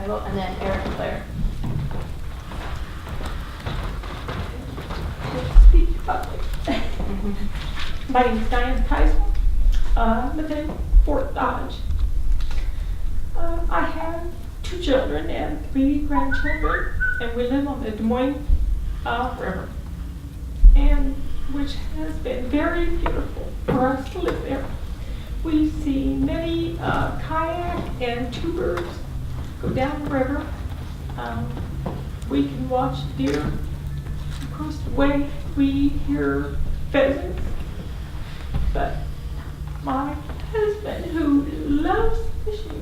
will, and then Eric and Claire. Speak public. My name is Diane Keisel. I live in Fort Dodge. I have 2 children and 3 grandchildren, and we live on the Des Moines River, and which has been very beautiful for us to live there. We see many kayak and tubers go down the river. We can watch deer across the way. We hear pheasants. But my husband, who loves fishing,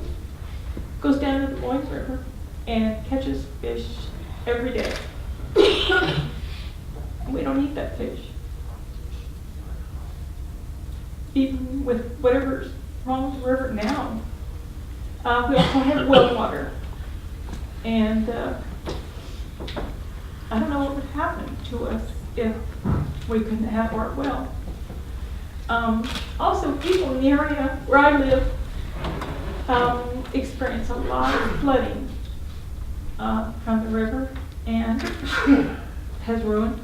goes down to the Des Moines River and catches fish every day. We don't eat that fish. Even with whatever's wrong with the river now. We also have well water. And I don't know what would happen to us if we couldn't have our well. Also, people in the area where I live experience a lot of flooding from the river, and has ruined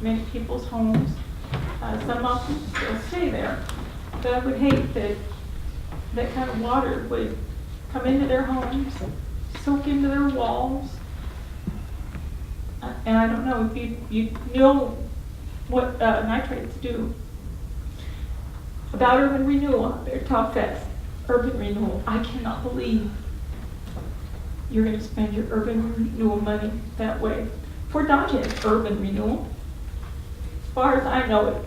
many people's homes. Some of them still stay there, but I would hate that that kind of water would come into their homes, soak into their walls. And I don't know if you know what nitrates do. About urban renewal out there, Top Fest, urban renewal. I cannot believe you're going to spend your urban renewal money that way. Fort Dodge has urban renewal. As far as I know, it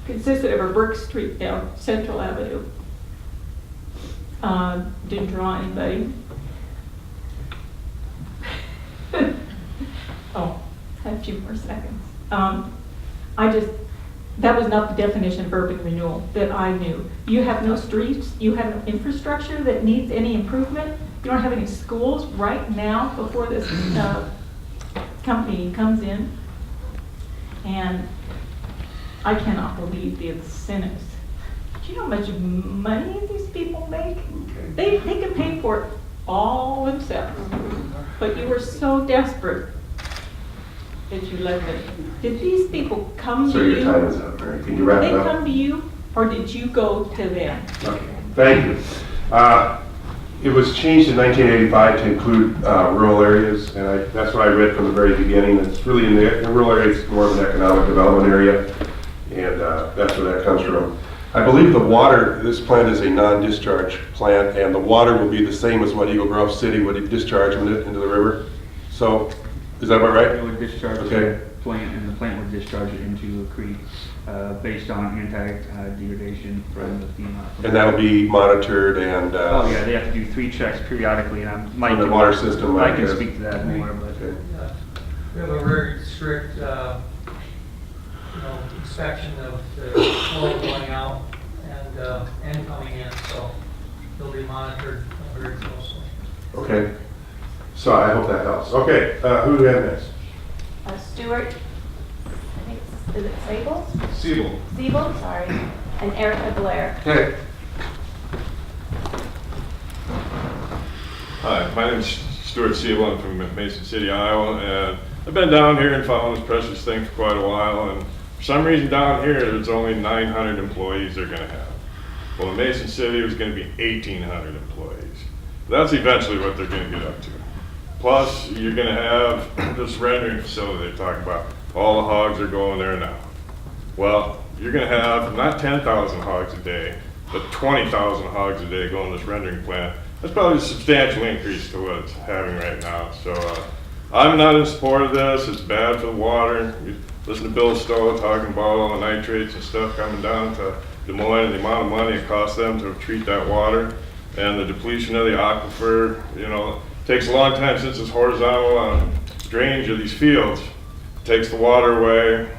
consisted of a brick street down Central Avenue. Didn't draw anybody. Oh, I have a few more seconds. That was not the definition of urban renewal that I knew. You have no streets, you have no infrastructure that needs any improvement. You don't have any schools right now before this company comes in. And I cannot believe the incentives. Do you know how much money these people make? They can pay for it all themselves. But you were so desperate that you let them. Did these people come to you? So your time is up, Mary. Can you wrap Did it they up? come to you, or did you go to them? Okay, thank you. It was changed in 1985 to include rural areas, and that's what I read from the very beginning. It's really in the rural areas, it's more of an economic development area, and that's where that comes from. I believe the water, this plant is a non-discharge plant, and the water will be the same as what Eagle Grove City would discharge into the river. So, is that about right? It would discharge the plant, and the plant would discharge it into a creek based on anti-degradation from the FEMA. And that'll be monitored and... oh yeah, they have to do 3 checks periodically, and Mike the water system, I can speak to that more, but... Okay. We have a very strict inspection of the flow going out and coming in, so they'll be monitored very closely. Okay. So I hope that helps. Okay, who do we have next? Stuart, I think is it Sable? Siebel. Sorry. And Erica Blair. Okay. Hi, my name is Stuart Siebel. I'm from Mason City, Iowa, and I've been down here and following this Prestage thing for quite a while, and for some reason down here there's only 900 employees they're going to have. Well, in Mason City it was going to be 1,800 employees. That's eventually what they're going to get up to. Plus, you're going to have this rendering facility they talk about. All the hogs are going there now. Well, you're going to have not 10,000 hogs a day, but 20,000 hogs a day going to this rendering plant. That's probably a substantial increase to what it's having right now. So I'm not in support of this. It's bad for the water. You listen to Bill Stowe talking about all the nitrates and stuff coming down to Des Moines and the amount of money it costs them to treat that water and the depletion of the aquifer. You know, it takes a long time since this horizontal drainage of these fields. It takes the water away,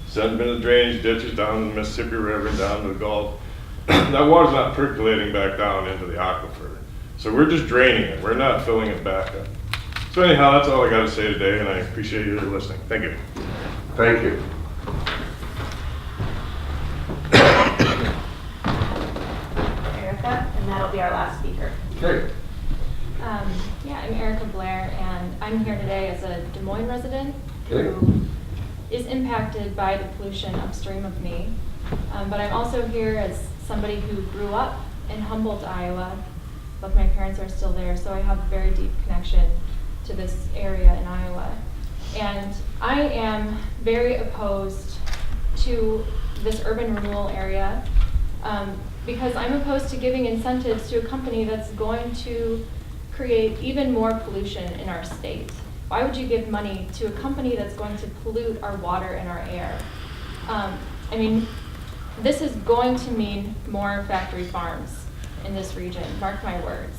sends them into the drainage ditches down the Mississippi River, down to the Gulf. That water's not percolating back down into the aquifer. So we're just draining it. We're not filling it back up. So anyhow, that's all I got to say today, and I appreciate you listening. Thank you. Thank you. Erica, and that'll be our last speaker. Okay. Yeah, I'm Erica Blair, and I'm here today as a Des Moines resident Okay. who is impacted by the pollution upstream of me. But I'm also here as somebody who grew up in Humboldt, Iowa. Both my parents are still there, so I have a very deep connection to this area in Iowa. And I am very opposed to this urban renewal area because I'm opposed to giving incentives to a company that's going to create even more pollution in our state. Why would you give money to a company that's going to pollute our water and our air? I mean, this is going to mean more factory farms in this region, mark my words.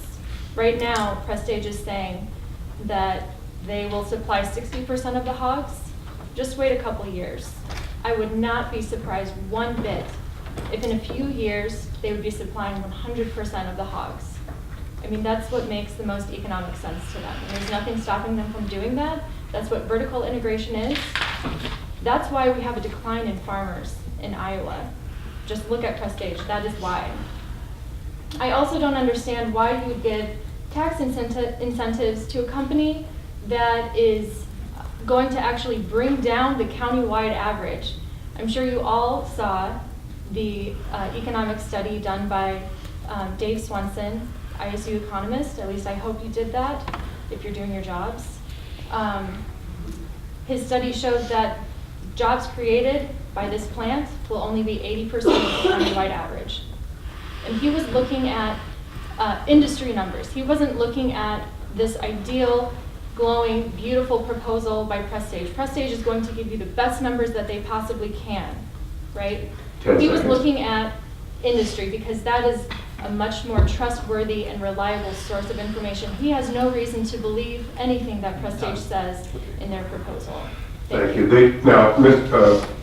Right now, Prestage is saying that they will supply 60% of the hogs. Just wait a couple years. I would not be surprised one bit if in a few years they would be supplying 100% of the hogs. I mean, that's what makes the most economic sense to them. And there's nothing stopping them from doing that. That's what vertical integration is. That's why we have a decline in farmers in Iowa. Just look at Prestage, that is why. I also don't understand why you would give tax incentives to a company that is going to actually bring down the county-wide average. I'm sure you all saw the economic study done by Dave Swenson, ISU economist. At least I hope you did that if you're doing your jobs. His study showed that jobs created by this plant will only be 80% of the county-wide average. And he was looking at industry numbers. He wasn't looking at this ideal, glowing, beautiful proposal by Prestage. Prestage is going to give you the best numbers that they possibly can, right? 10 He was seconds. looking at industry because that is a much more trustworthy and reliable source of information. He has no reason to believe anything that Prestige says in their proposal. Thank you.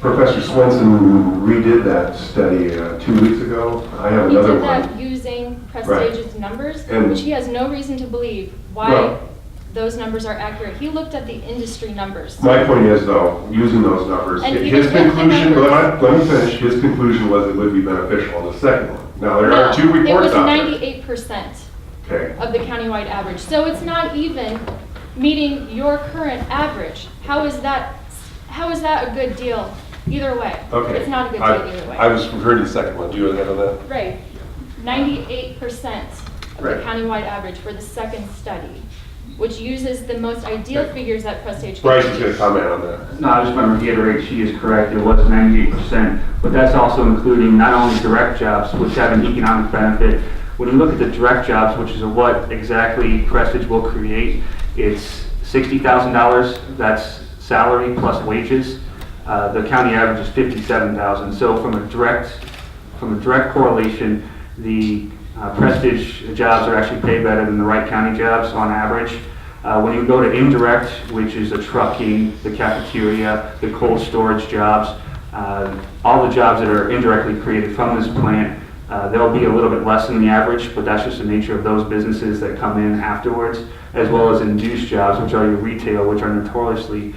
Professor Swenson redid that study 2 weeks ago. I have He another did one. that using Prestage's numbers, And- which he has no reason to believe why Well- those numbers are accurate. He looked at the industry numbers. My point is, though, using those numbers, And his even with the conclusion, numbers- let me finish, his conclusion was it would be beneficial in the second one. Now, there No, are two reports it was out there. 98% Okay. of the countywide average. So it's not even meeting your current average. How is that a good deal either way? Okay. It's not a good I deal either way. I was referring to the second one. Do you want to handle that? Right. 98% of the Right. countywide average for the second study, which uses the most ideal Okay. figures that Prestige Bryce can is going to comment on that. No, I just want to reiterate, she is correct, it was 98%, but that's also including not only direct jobs, which have an economic benefit. When you look at the direct jobs, which is what exactly Prestige will create, it's $60,000, that's salary plus wages. The county average is $57,000. So from a direct correlation, the Prestige jobs are actually paid better than the Wright County jobs on average. When you go to indirect, which is the trucking, the cafeteria, the cold storage jobs, all the jobs that are indirectly created from this plant, they'll be a little bit less than the average, but that's just the nature of those businesses that come in afterwards, as well as induced jobs, which are your retail, which are notoriously,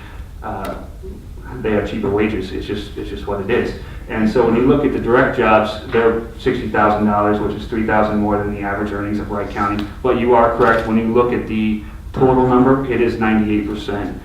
they have cheaper wages. It's just what it is. And so when you look at the direct jobs, they're $60,000, which is $3,000 more than the average earnings of Wright County. But you are correct, when you look at the total number, it is 98%,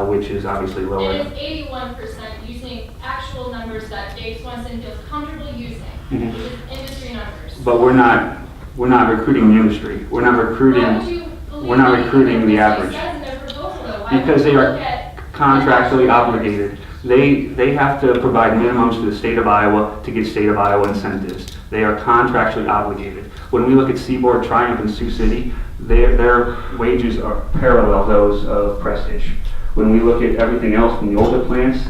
which is obviously lower. It is 81% using actual numbers that Dave Swenson feels comfortable using, Mhm. which is industry numbers. But we're not recruiting the industry. We're not Why would recruiting, you believe we're not anything recruiting that the Prestige average. says in their proposal, though? Why Because would they you are look at contractually the actual numbers? obligated. They have to provide minimums to the state of Iowa to get state of Iowa incentives. They are contractually obligated. When we look at Seaboard, Triumph, and Sioux City, their wages are parallel those of Prestige. When we look at everything else from the older plants,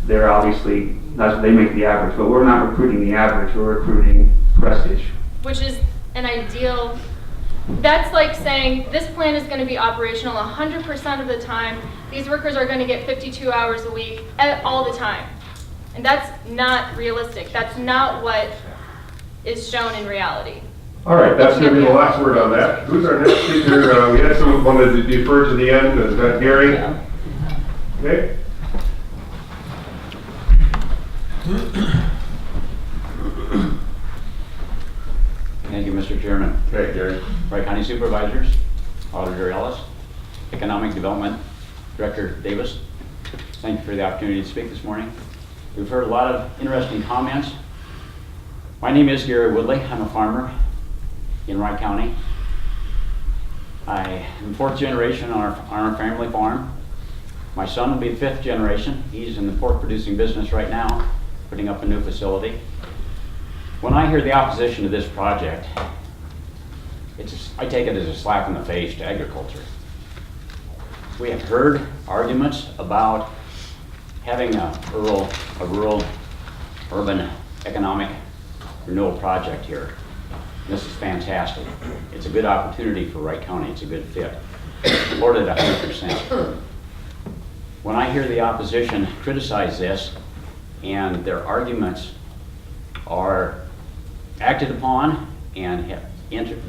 they're obviously, they make the average, but we're not recruiting the average, we're recruiting Prestige. Which is an ideal, that's like saying this plant is going to be operational 100% of the time. These workers are going to get 52 hours a week all the time. And that's not realistic. That's not what is shown in reality. All right, that's going to be the last word on that. Who's our next speaker? We had someone wanted to defer to the end. Is that Gary? Okay. Thank you, Mr. Chairman. Okay, Gary. Wright County Supervisors, Auditor Ellis, Economic Development Director Davis. Thank you for the opportunity to speak this morning. We've heard a lot of interesting comments. My name is Gary Woodley. I'm a farmer in Wright County. I am fourth generation on our family farm. My son will be fifth generation. He's in the pork producing business right now, putting up a new facility. When I hear the opposition to this project, I take it as a slap in the face to agriculture. We have heard arguments about having a rural urban economic renewal project here. This is fantastic. It's a good opportunity for Wright County. It's a good fit. Supported 100%. When I hear the opposition criticize this and their arguments are acted upon and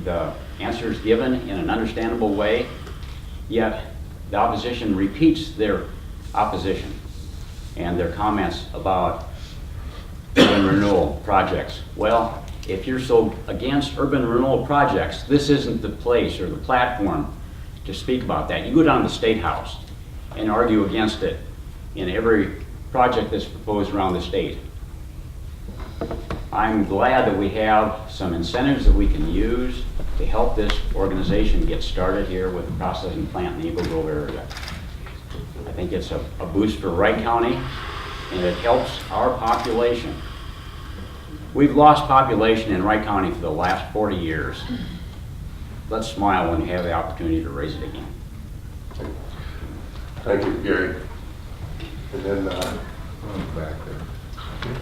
the answers given in an understandable way, yet the opposition repeats their opposition and their comments about urban renewal projects. Well, if you're so against urban renewal projects, this isn't the place or the platform to speak about that. You go down to the State House and argue against it in every project that's proposed around the state. I'm glad that we have some incentives that we can use to help this organization get started here with the processing plant in the Eagle Grove area. I think it's a boost for Wright County, and it helps our population. We've lost population in Wright County for the last 40 years. Let's smile when you have the opportunity to raise it again. Thank you, Gary. And then, back there.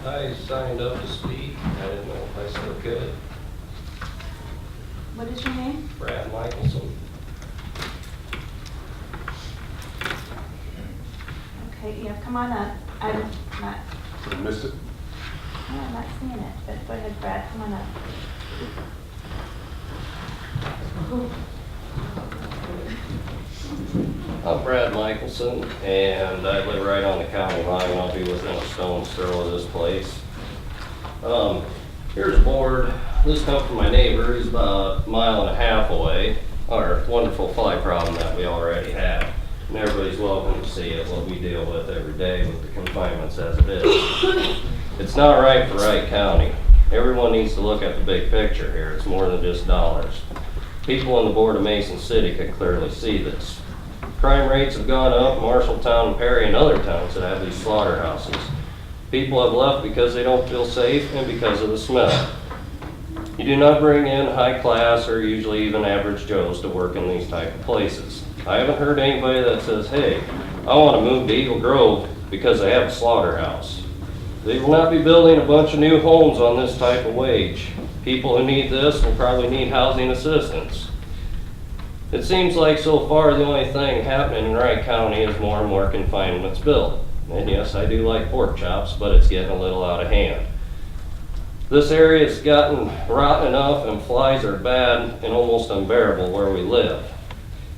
I signed up to speak. I didn't know if I still could. What is your name? Brad Michelson. Okay, yeah, come on up. I'm not, I missed it. no, I'm not seeing it, but go ahead, Brad, come on up. I'm Brad Michelson, and I live right on the county line. I'll be within a stone's throw of this place. Here's a board. This comes from my neighbor. He's about a mile and a half away. Our wonderful fly problem that we already have. And everybody's welcome to see it, what we deal with every day with the confinements as it is. It's not right for Wright County. Everyone needs to look at the big picture here. It's more than just dollars. People on the board of Mason City could clearly see this. Crime rates have gone up in Marshalltown, Perry, and other towns that have these slaughterhouses. People have left because they don't feel safe and because of the smell. You do not bring in high class or usually even average Joes to work in these type of places. I haven't heard anybody that says, hey, I want to move to Eagle Grove because they have a slaughterhouse. They will not be building a bunch of new homes on this type of wage. People who need this will probably need housing assistance. It seems like so far the only thing happening in Wright County is more and more confinements built. And yes, I do like pork chops, but it's getting a little out of hand. This area has gotten rotten enough and flies are bad and almost unbearable where we live.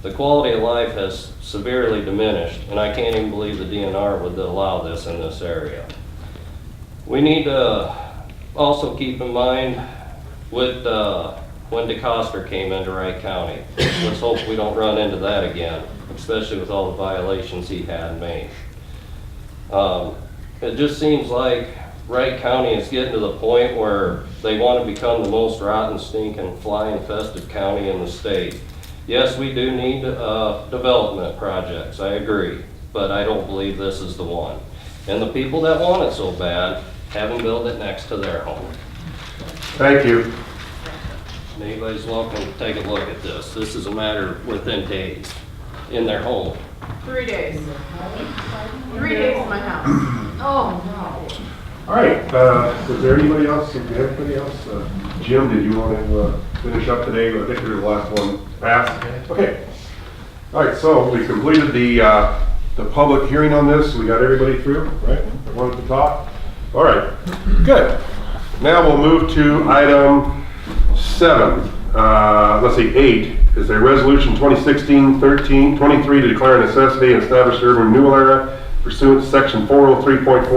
The quality of life has severely diminished, and I can't even believe the DNR would allow this in this area. We need to also keep in mind with when DeCoster came into Wright County. Let's hope we don't run into that again, especially with all the violations he had made. It just seems like Wright County is getting to the point where they want to become the most rotten, stinking, fly-infested county in the state. Yes, we do need development projects, I agree, but I don't believe this is the one. And the people that want it so bad haven't built it next to their home. Thank you. Anybody's welcome to take a look at this. This is a matter within days in their home. 3 days. 3 days in my house. Oh, no. All right, is there anybody else, if you have anybody else? Jim, did you want to finish up today? I think you're the last one passed. Okay. All right, so we completed the public hearing on this. We got everybody through, right? That wanted to talk? All right, good. Now we'll move to item 8, is a resolution 2016-13-23 to declare a necessity and establish urban renewal area pursuant to section 403.4